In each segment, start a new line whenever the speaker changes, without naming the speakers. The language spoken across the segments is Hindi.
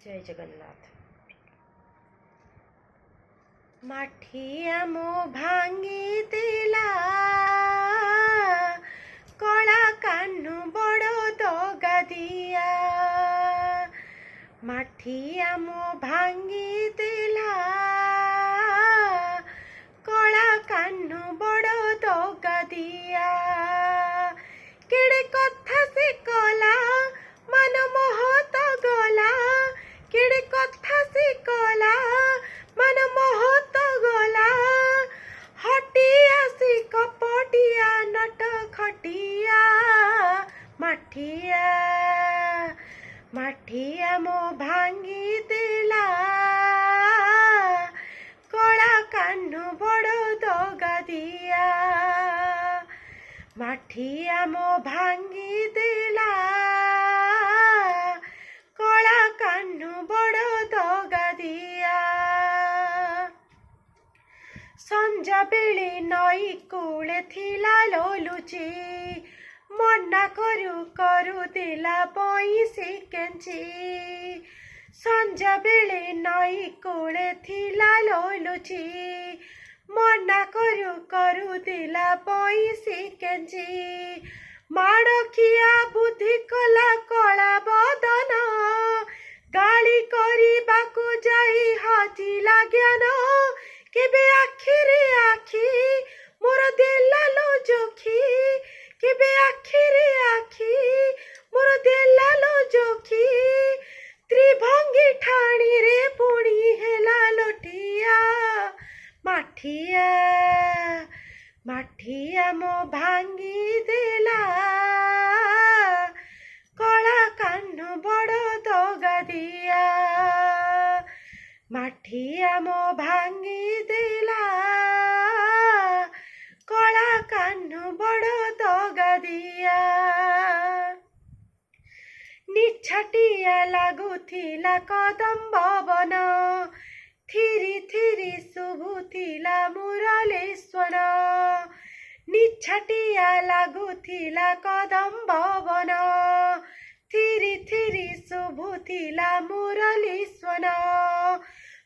जय जगन्नाथ। माठिया मो भांगी दिला कला कान्हू बड़ दगा दिया। माठिया मो भांगी दिला कला कान्हू बड़ दगा दिया। केड़े कथा से कला मन मोहत गला। केड़े कथा से कला मन मोहत गला। हटिया सी कपटिया नट खटिया। माठिया माठिया मो भांगी दिला कला कान्हू बड़ दगा दिया। माठिया मो भांगी दिला कला कान्हू बड़ दगा दिया। संजा बेले नई कूले थिला लोलुची मना करू करू दिला पैसे केंची। संजा बेले नई कूले थिला लोलुची मना करू करू दिला पैसे केंची। माड़किया बुद्धि कला कला बदन गाली करबाकू जाई हाजिला ज्ञान। केबे आखिरे आखि मोर देला लो जोखी। केबे आखिरे आखि मोर देला लो जोखी। त्रिभंगी ठाणी रे पुणी हेला लोटिया। माठिया माठिया मो भांगी देला कला कान्हू बड़ दगा दिया। माठिया मो भांगी देला कला कान्हू बड़ दगा दिया। निछाटिया लागुथिला कदम्ब वन थिरी थिरी शुभुथिला मुरलेश्वर। निछाटिया लागुथिला कदम्ब वन थिरी थिरी शुभुथिला मुरलीश्वर।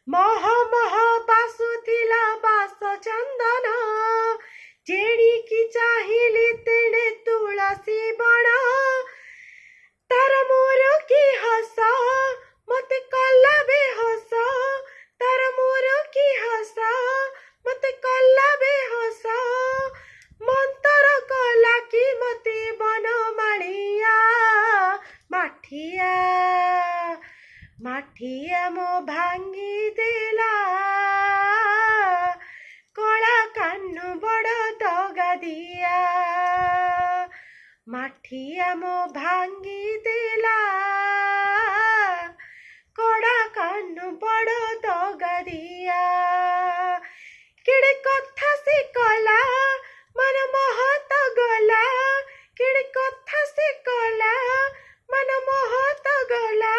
मह मह बासुथिला बास चंदन जेणिकी चाहिली तेणे तुलसी बण। तार मोर की हस मते कला बेहस। तार मोर की हस मते कला बेहस। मंतर कला की मते बन मालिया। माठिया माठिया मो भांगी देला कला कान्हू बड़ दगा दिया। माठिया मो भांगी देला कला कान्हू बड़ दगा दिया। केड़े कथा से कला मन मोहत गला। केड़े कथा से कला मन मोहत गला।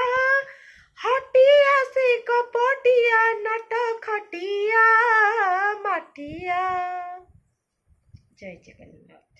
हटिया से कपटिया नट खटिया। माठिया। जय जगन्नाथ।